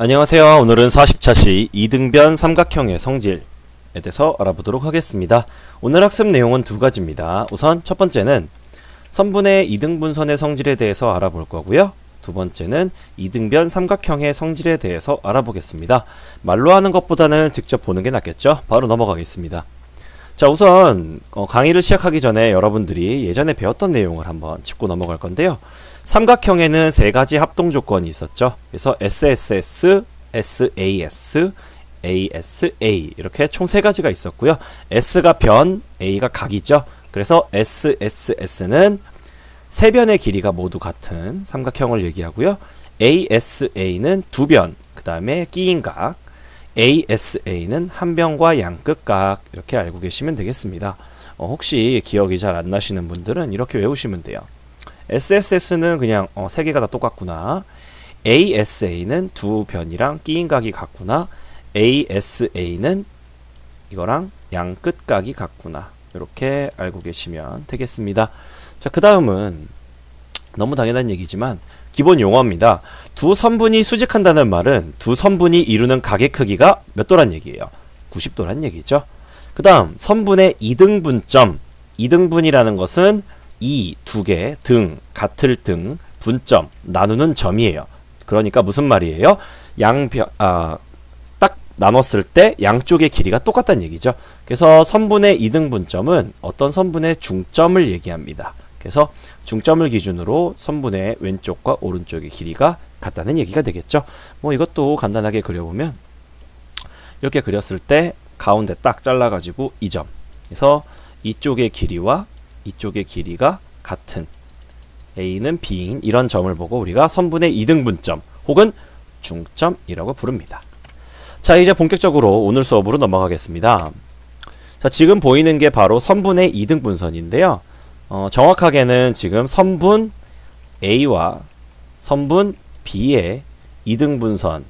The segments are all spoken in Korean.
안녕하세요. 오늘은 40차시 이등변 삼각형의 성질에 대해서 알아보도록 하겠습니다. 오늘 학습 내용은 두 가지입니다. 우선 첫 번째는 선분의 이등분선의 성질에 대해서 알아볼 거고요. 두 번째는 이등변 삼각형의 성질에 대해서 알아보겠습니다. 말로 하는 것보다는 직접 보는 게 낫겠죠? 바로 넘어가겠습니다. 자, 우선 강의를 시작하기 전에 여러분들이 예전에 배웠던 내용을 한번 짚고 넘어갈 건데요. 삼각형에는 세 가지 합동 조건이 있었죠. 그래서 SSS, SAS, ASA 이렇게 총 세 가지가 있었고요. S가 변, A가 각이죠. 그래서 SSS는 세 변의 길이가 모두 같은 삼각형을 얘기하고요. ASA는 두 변, 그 다음에 끼인 각, ASA는 한 변과 양끝각 이렇게 알고 계시면 되겠습니다. 혹시 기억이 잘 안 나시는 분들은 이렇게 외우시면 돼요. SSS는 그냥 세 개가 다 똑같구나. ASA는 두 변이랑 끼인 각이 같구나. ASA는 이거랑 양끝각이 같구나. 이렇게 알고 계시면 되겠습니다. 자, 그 다음은 너무 당연한 얘기지만 기본 용어입니다. 두 선분이 수직한다는 말은 두 선분이 이루는 각의 크기가 몇 도란 얘기예요? 90도란 얘기죠. 그 다음 선분의 이등분점, 이등분이라는 것은 이 두 개, 등, 같을 등, 분점, 나누는 점이에요. 그러니까 무슨 말이에요? 딱 나눴을 때 양쪽의 길이가 똑같다는 얘기죠. 그래서 선분의 이등분점은 어떤 선분의 중점을 얘기합니다. 그래서 중점을 기준으로 선분의 왼쪽과 오른쪽의 길이가 같다는 얘기가 되겠죠. 뭐 이것도 간단하게 그려보면 이렇게 그렸을 때 가운데 딱 잘라가지고 이 점. 그래서 이쪽의 길이와 이쪽의 길이가 같은 A는 B인 이런 점을 보고 우리가 선분의 이등분점 혹은 중점이라고 부릅니다. 자, 이제 본격적으로 오늘 수업으로 넘어가겠습니다. 자, 지금 보이는 게 바로 선분의 이등분선인데요. 정확하게는 지금 선분 A와 선분 B의 이등분선,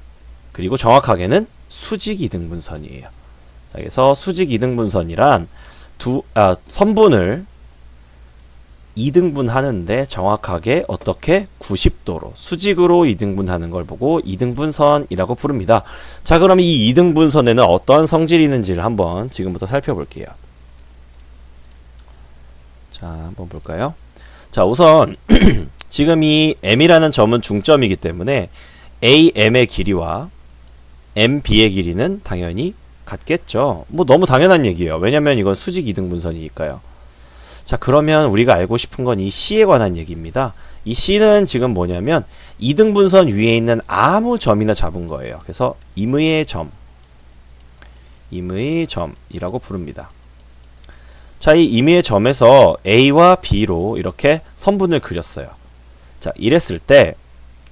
그리고 정확하게는 수직 이등분선이에요. 자, 그래서 수직 이등분선이란 선분을 이등분하는데 정확하게 어떻게 90도로 수직으로 이등분하는 걸 보고 이등분선이라고 부릅니다. 자, 그럼 이 이등분선에는 어떠한 성질이 있는지를 한번 지금부터 살펴볼게요. 자, 한번 볼까요? 자, 우선 지금 이 M이라는 점은 중점이기 때문에 AM의 길이와 MB의 길이는 당연히 같겠죠. 뭐 너무 당연한 얘기예요. 왜냐면 이건 수직 이등분선이니까요. 자, 그러면 우리가 알고 싶은 건 이 C에 관한 얘기입니다. 이 C는 지금 뭐냐면 이등분선 위에 있는 아무 점이나 잡은 거예요. 그래서 임의의 점이라고 부릅니다. 자, 이 임의의 점에서 A와 B로 이렇게 선분을 그렸어요. 자, 이랬을 때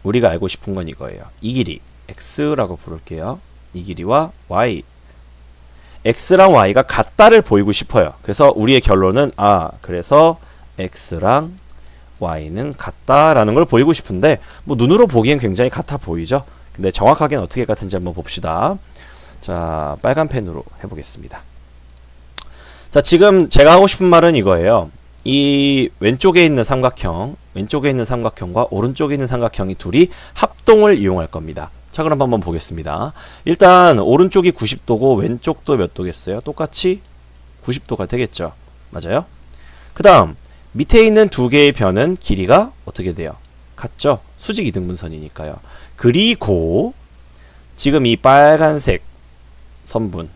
우리가 알고 싶은 건 이거예요. 이 길이 X라고 부를게요. 이 길이와 Y, X랑 Y가 같다를 보이고 싶어요. 그래서 우리의 결론은 그래서 X랑 Y는 같다라는 걸 보이고 싶은데 뭐 눈으로 보기엔 굉장히 같아 보이죠. 근데 정확하게는 어떻게 같은지 한번 봅시다. 자, 빨간 펜으로 해보겠습니다. 자, 지금 제가 하고 싶은 말은 이거예요. 이 왼쪽에 있는 삼각형과 오른쪽에 있는 삼각형이 둘이 합동을 이용할 겁니다. 자, 그럼 한번 보겠습니다. 일단 오른쪽이 90도고 왼쪽도 몇 도겠어요? 똑같이 90도가 되겠죠. 맞아요? 그 다음 밑에 있는 두 개의 변은 길이가 어떻게 돼요? 같죠? 수직 이등분선이니까요. 그리고 지금 이 빨간색 선분,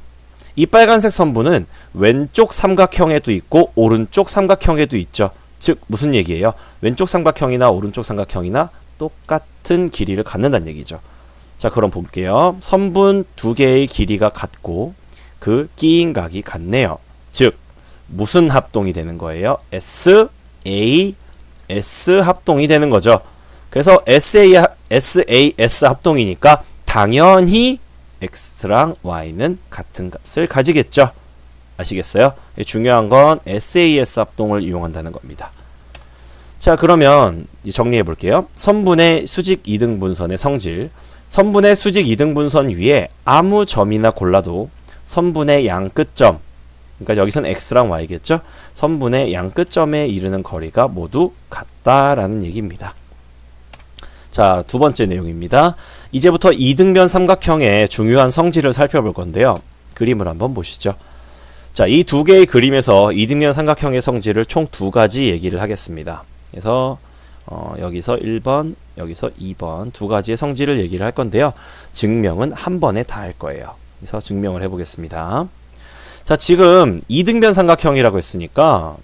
이 빨간색 선분은 왼쪽 삼각형에도 있고 오른쪽 삼각형에도 있죠. 즉 무슨 얘기예요? 왼쪽 삼각형이나 오른쪽 삼각형이나 똑같은 길이를 갖는다는 얘기죠. 자, 그럼 볼게요. 선분 두 개의 길이가 같고 그 끼인 각이 같네요. 즉 무슨 합동이 되는 거예요? SAS 합동이 되는 거죠. 그래서 SAS 합동이니까 당연히 X랑 Y는 같은 값을 가지겠죠. 아시겠어요? 중요한 건 SAS 합동을 이용한다는 겁니다. 자, 그러면 정리해 볼게요. 선분의 수직 이등분선의 성질, 선분의 수직 이등분선 위에 아무 점이나 골라도 선분의 양끝점, 그러니까 여기선 X랑 Y겠죠? 선분의 양끝점에 이르는 거리가 모두 같다라는 얘기입니다. 자, 두 번째 내용입니다. 이제부터 이등변 삼각형의 중요한 성질을 살펴볼 건데요. 그림을 한번 보시죠. 자, 이 두 개의 그림에서 이등변 삼각형의 성질을 총 두 가지 얘기를 하겠습니다. 그래서 여기서 1번, 여기서 2번 두 가지의 성질을 얘기를 할 건데요. 증명은 한 번에 다 할 거예요. 그래서 증명을 해보겠습니다. 자, 지금 이등변 삼각형이라고 했으니까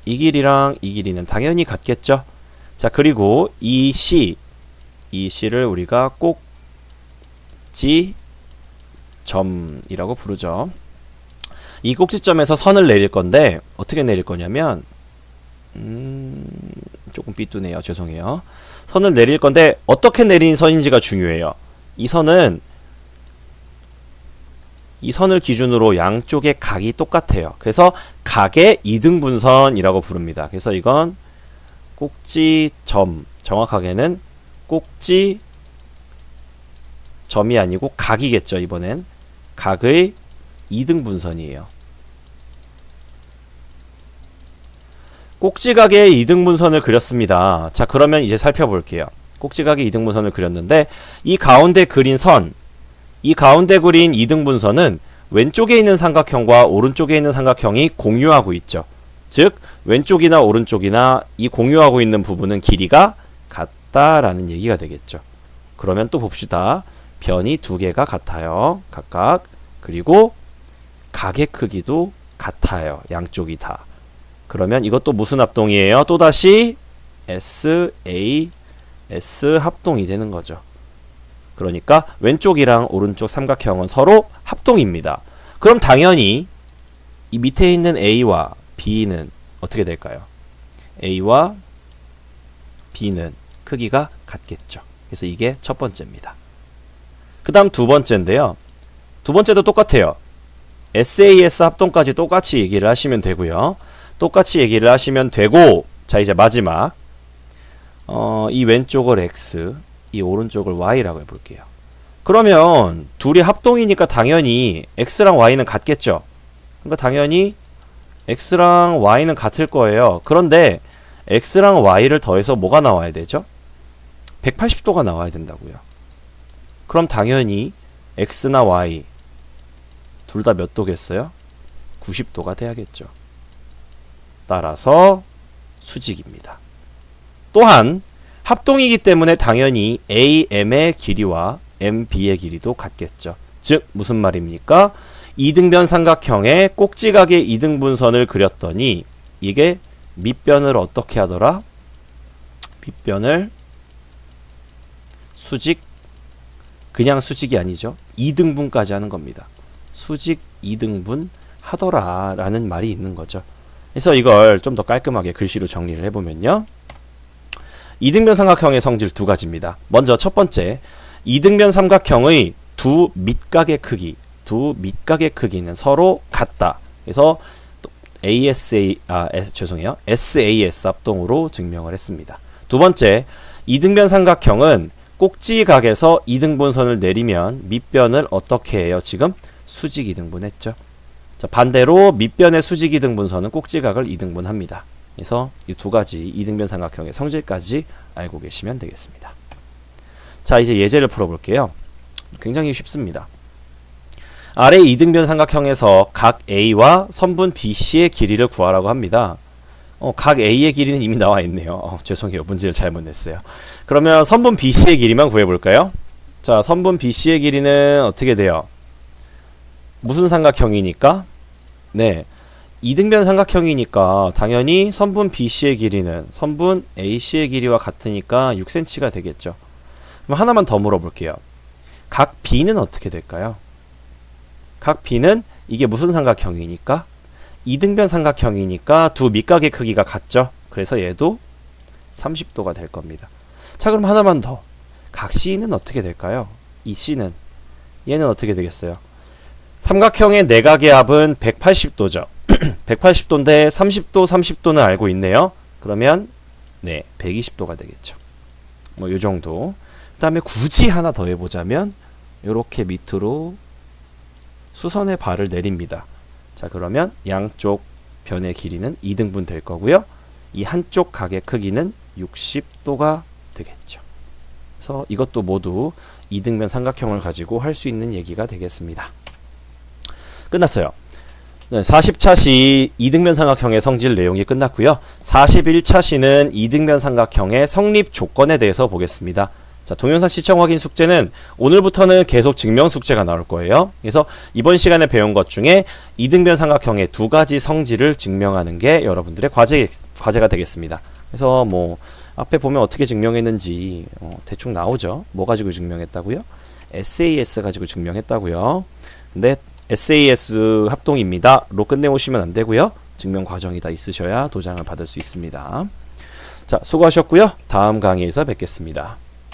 이 길이랑 이 길이는 당연히 같겠죠. 자, 그리고 이 C를 우리가 꼭지점이라고 부르죠. 이 꼭지점에서 선을 내릴 건데 어떻게 내릴 거냐면 조금 삐뚤네요. 죄송해요. 선을 내릴 건데 어떻게 내린 선인지가 중요해요. 이 선을 기준으로 양쪽의 각이 똑같아요. 그래서 각의 이등분선이라고 부릅니다. 그래서 이건 꼭지점, 정확하게는 꼭지점이 아니고 각이겠죠. 이번엔 각의 이등분선이에요. 꼭지각의 이등분선을 그렸습니다. 자, 그러면 이제 살펴볼게요. 꼭지각의 이등분선을 그렸는데 이 가운데 그린 선, 이 가운데 그린 이등분선은 왼쪽에 있는 삼각형과 오른쪽에 있는 삼각형이 공유하고 있죠. 즉 왼쪽이나 오른쪽이나 이 공유하고 있는 부분은 길이가 같다라는 얘기가 되겠죠. 그러면 또 봅시다. 변이 두 개가 같아요. 각각. 그리고 각의 크기도 같아요. 양쪽이 다. 그러면 이것도 무슨 합동이에요? 또다시 SAS 합동이 되는 거죠. 그러니까 왼쪽이랑 오른쪽 삼각형은 서로 합동입니다. 그럼 당연히 이 밑에 있는 A와 B는 어떻게 될까요? A와 B는 크기가 같겠죠. 그래서 이게 첫 번째입니다. 그 다음 두 번째인데요. 두 번째도 똑같아요. SAS 합동까지 똑같이 얘기를 하시면 되고요. 똑같이 얘기를 하시면 되고, 자 이제 마지막 이 왼쪽을 X, 이 오른쪽을 Y라고 해볼게요. 그러면 둘이 합동이니까 당연히 X랑 Y는 같겠죠. 그러니까 당연히 X랑 Y는 같을 거예요. 그런데 X랑 Y를 더해서 뭐가 나와야 되죠? 180도가 나와야 된다고요. 그럼 당연히 X나 Y 둘 다 몇 도겠어요? 90도가 돼야겠죠. 따라서 수직입니다. 또한 합동이기 때문에 당연히 AM의 길이와 MB의 길이도 같겠죠. 즉 무슨 말입니까? 이등변 삼각형의 꼭지각의 이등분선을 그렸더니 이게 밑변을 어떻게 하더라? 밑변을 수직, 그냥 수직이 아니죠. 2등분까지 하는 겁니다. 수직 2등분 하더라 라는 말이 있는 거죠. 그래서 이걸 좀 더 깔끔하게 글씨로 정리를 해보면요. 이등변 삼각형의 성질 두 가지입니다. 먼저 첫 번째, 이등변 삼각형의 두 밑각의 크기는 서로 같다. 그래서 SAS 합동으로 증명을 했습니다. 두 번째, 이등변 삼각형은 꼭지각에서 이등분선을 내리면 밑변을 어떻게 해요? 지금 수직 이등분했죠. 자, 반대로 밑변의 수직 이등분선은 꼭지각을 이등분합니다. 그래서 이 두 가지 이등변 삼각형의 성질까지 알고 계시면 되겠습니다. 자, 이제 예제를 풀어볼게요. 굉장히 쉽습니다. 아래 이등변 삼각형에서 각 A와 선분 BC의 길이를 구하라고 합니다. 각 A의 길이는 이미 나와 있네요. 죄송해요. 문제를 잘못 냈어요. 그러면 선분 BC의 길이만 구해볼까요? 자, 선분 BC의 길이는 어떻게 돼요? 무슨 삼각형이니까? 네, 이등변 삼각형이니까 당연히 선분 BC의 길이는 선분 AC의 길이와 같으니까 6cm가 되겠죠. 그럼 하나만 더 물어볼게요. 각 B는 어떻게 될까요? 각 B는 이게 무슨 삼각형이니까? 이등변 삼각형이니까 두 밑각의 크기가 같죠. 그래서 얘도 30도가 될 겁니다. 자, 그럼 하나만 더. 각 C는 어떻게 될까요? 이 C는 얘는 어떻게 되겠어요? 삼각형의 내각의 합은 180도죠. 180도인데 30도, 30도는 알고 있네요. 그러면 네, 120도가 되겠죠. 뭐 요 정도. 그다음에 굳이 하나 더 해보자면 요렇게 밑으로 수선의 발을 내립니다. 자, 그러면 양쪽 변의 길이는 2등분 될 거고요. 이 한쪽 각의 크기는 60도가 되겠죠. 그래서 이것도 모두 이등변 삼각형을 가지고 할 수 있는 얘기가 되겠습니다. 끝났어요. 네, 40차 시 이등변 삼각형의 성질 내용이 끝났고요. 41차 시는 이등변 삼각형의 성립 조건에 대해서 보겠습니다. 자, 동영상 시청 확인 숙제는 오늘부터는 계속 증명 숙제가 나올 거예요. 그래서 이번 시간에 배운 것 중에 이등변 삼각형의 두 가지 성질을 증명하는 게 여러분들의 과제가 되겠습니다. 그래서 뭐 앞에 보면 어떻게 증명했는지 대충 나오죠. 뭐 가지고 증명했다고요? SAS 가지고 증명했다고요. 근데 SAS 합동입니다. 로 끝내오시면 안 되고요. 증명 과정이 다 있으셔야 도장을 받을 수 있습니다. 자, 수고하셨고요. 다음 강의에서 뵙겠습니다.